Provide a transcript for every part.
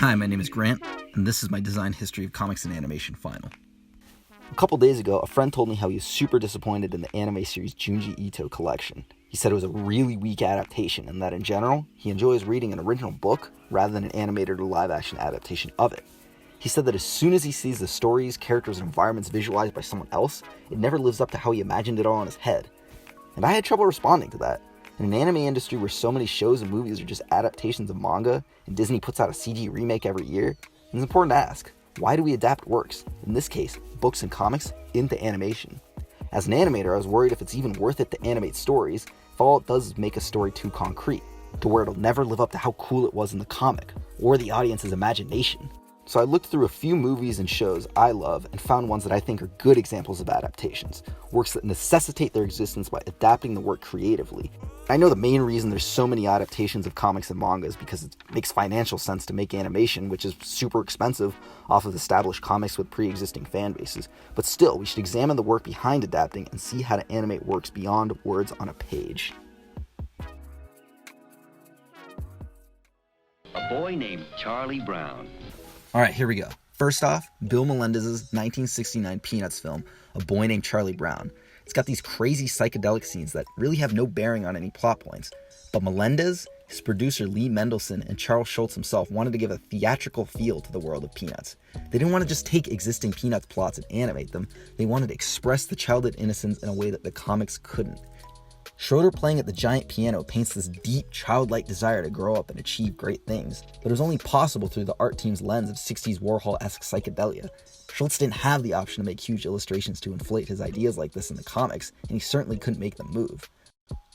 Hi, my name is Grant, and this is my design history of comics and animation final. A couple days ago, a friend told me how he was super disappointed in the anime series Junji Ito collection. He said it was a really weak adaptation, and that in general, he enjoys reading an original book rather than an animated or live-action adaptation of it. He said that as soon as he sees the stories, characters, and environments visualized by someone else, it never lives up to how he imagined it all in his head. And I had trouble responding to that. In an anime industry where so many shows and movies are just adaptations of manga, and Disney puts out a CG remake every year, it's important to ask, why do we adapt works, in this case, books and comics, into animation? As an animator, I was worried if it's even worth it to animate stories if all it does is make a story too concrete, to where it'll never live up to how cool it was in the comic, or the audience's imagination. So I looked through a few movies and shows I love and found ones that I think are good examples of adaptations, works that necessitate their existence by adapting the work creatively. I know the main reason there's so many adaptations of comics and manga is because it makes financial sense to make animation, which is super expensive, off of established comics with pre-existing fan bases. But still, we should examine the work behind adapting and see how to animate works beyond words on a page. A boy named Charlie Brown. Alright, here we go. First off, Bill Melendez's 1969 Peanuts film, A Boy Named Charlie Brown. It's got these crazy psychedelic scenes that really have no bearing on any plot points. But Melendez, his producer Lee Mendelson, and Charles Schultz himself wanted to give a theatrical feel to the world of Peanuts. They didn't want to just take existing Peanuts plots and animate them. They wanted to express the childhood innocence in a way that the comics couldn't. Schroeder playing at the giant piano paints this deep, childlike desire to grow up and achieve great things, but it was only possible through the art team's lens of 60s Warhol-esque psychedelia. Schultz didn't have the option to make huge illustrations to inflate his ideas like this in the comics, and he certainly couldn't make them move.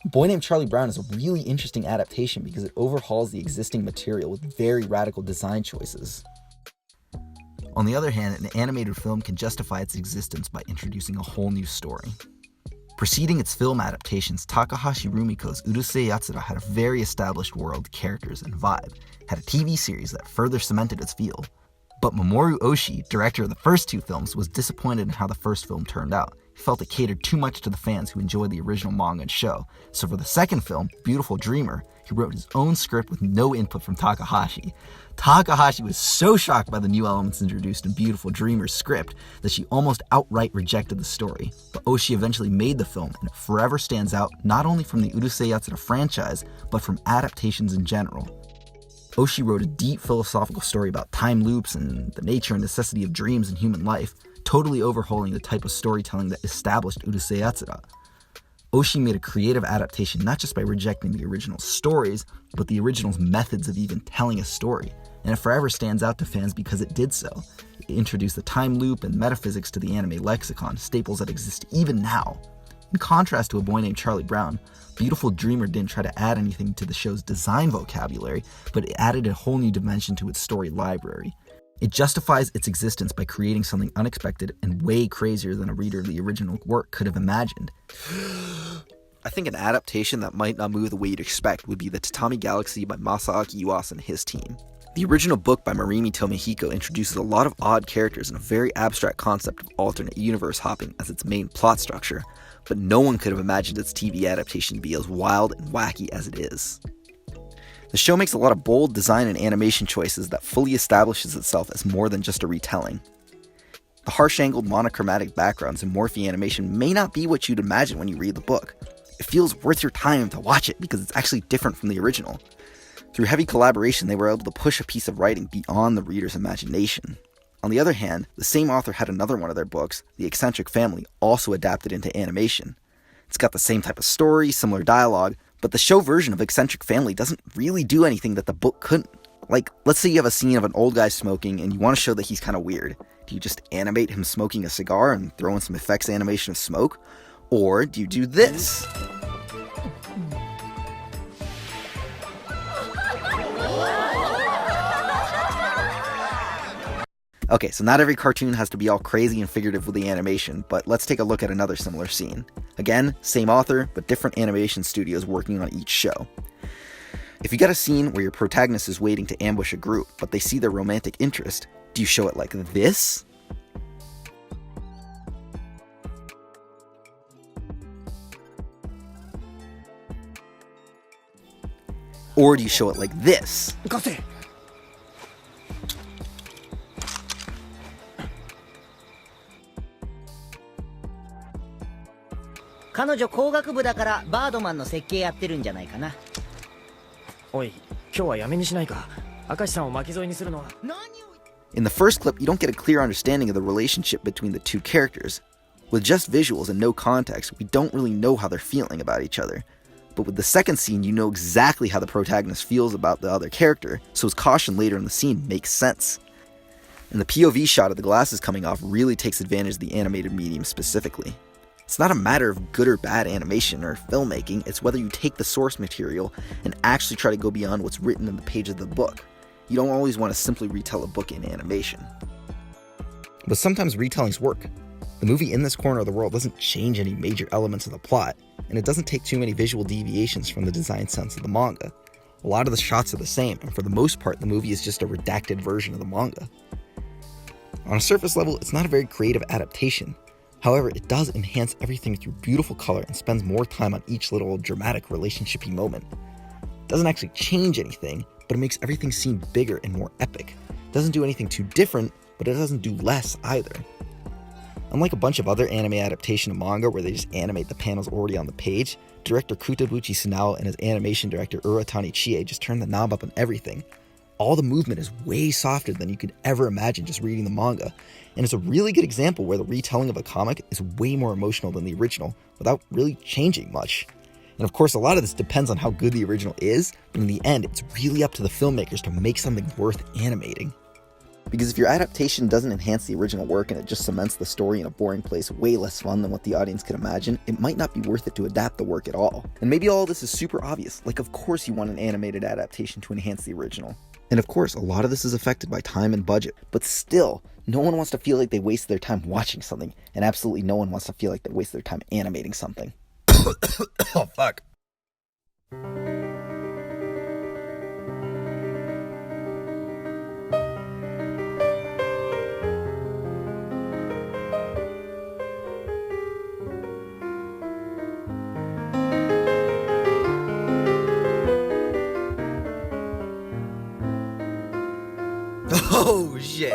Boy Named Charlie Brown is a really interesting adaptation because it overhauls the existing material with very radical design choices. On the other hand, an animated film can justify its existence by introducing a whole new story. Preceding its film adaptations, Takahashi Rumiko's Urusei Yatsura had a very established world, characters, and vibe, had a TV series that further cemented its feel. But Mamoru Oshii, director of the first two films, was disappointed in how the first film turned out. He felt it catered too much to the fans who enjoyed the original manga and show. So for the second film, Beautiful Dreamer, he wrote his own script with no input from Takahashi. Takahashi was so shocked by the new elements introduced in Beautiful Dreamer's script that she almost outright rejected the story. But Oshii eventually made the film, and it forever stands out not only from the Urusei Yatsura franchise, but from adaptations in general. Oshii wrote a deep philosophical story about time loops and the nature and necessity of dreams in human life, totally overhauling the type of storytelling that established Urusei Yatsura. Oshii made a creative adaptation not just by rejecting the original stories, but the original's methods of even telling a story, and it forever stands out to fans because it did so. It introduced the time loop and metaphysics to the anime lexicon, staples that exist even now. In contrast to A Boy Named Charlie Brown, Beautiful Dreamer didn't try to add anything to the show's design vocabulary, but it added a whole new dimension to its story library. It justifies its existence by creating something unexpected and way crazier than a reader of the original work could have imagined. I think an adaptation that might not move the way you'd expect would be The Tatami Galaxy by Masaaki Yuasa and his team. The original book by Marimi Tomihiko introduces a lot of odd characters and a very abstract concept of alternate universe hopping as its main plot structure, but no one could have imagined its TV adaptation to be as wild and wacky as it is. The show makes a lot of bold design and animation choices that fully establishes itself as more than just a retelling. The harsh-angled monochromatic backgrounds and morphy animation may not be what you'd imagine when you read the book. It feels worth your time to watch it because it's actually different from the original. Through heavy collaboration, they were able to push a piece of writing beyond the reader's imagination. On the other hand, the same author had another one of their books, The Eccentric Family, also adapted into animation. It's got the same type of story, similar dialogue, but the show version of Eccentric Family doesn't really do anything that the book couldn't. Like, let's say you have a scene of an old guy smoking and you want to show that he's kind of weird. Do you just animate him smoking a cigar and throw in some effects animation of smoke? Or do you do this? Okay, so not every cartoon has to be all crazy and figurative with the animation, but let's take a look at another similar scene. Again, same author, but different animation studios working on each show. If you got a scene where your protagonist is waiting to ambush a group, but they see their romantic interest, do you show it like this? Or do you show it like this? 彼女工学部だからバードマンの設計やってるんじゃないかな。おい、今日はやめにしないか。明石さんを巻き添えにするのは。In the first clip, you don't get a clear understanding of the relationship between the two characters. With just visuals and no context, we don't really know how they're feeling about each other. But with the second scene, you know exactly how the protagonist feels about the other character, so his caution later in the scene makes sense. And the POV shot of the glasses coming off really takes advantage of the animated medium specifically. It's not a matter of good or bad animation or filmmaking, it's whether you take the source material and actually try to go beyond what's written in the page of the book. You don't always want to simply retell a book in animation. But sometimes retellings work. The movie In This Corner of the World doesn't change any major elements of the plot, and it doesn't take too many visual deviations from the design sense of the manga. A lot of the shots are the same, and for the most part, the movie is just a redacted version of the manga. On a surface level, it's not a very creative adaptation. However, it does enhance everything through beautiful color and spends more time on each little dramatic relationshipy moment. It doesn't actually change anything, but it makes everything seem bigger and more epic. It doesn't do anything too different, but it doesn't do less either. Unlike a bunch of other anime adaptation of manga where they just animate the panels already on the page, director Kutabuchi Sunao and his animation director Uratani Chie just turn the knob up on everything. All the movement is way softer than you could ever imagine just reading the manga, and it's a really good example where the retelling of a comic is way more emotional than the original without really changing much. And of course, a lot of this depends on how good the original is, but in the end, it's really up to the filmmakers to make something worth animating. Because if your adaptation doesn't enhance the original work and it just cements the story in a boring place way less fun than what the audience could imagine, it might not be worth it to adapt the work at all. And maybe all this is super obvious, like of course you want an animated adaptation to enhance the original. And of course, a lot of this is affected by time and budget, but still, no one wants to feel like they wasted their time watching something, and absolutely no one wants to feel like they wasted their time animating something. Oh, fuck. Oh, shit.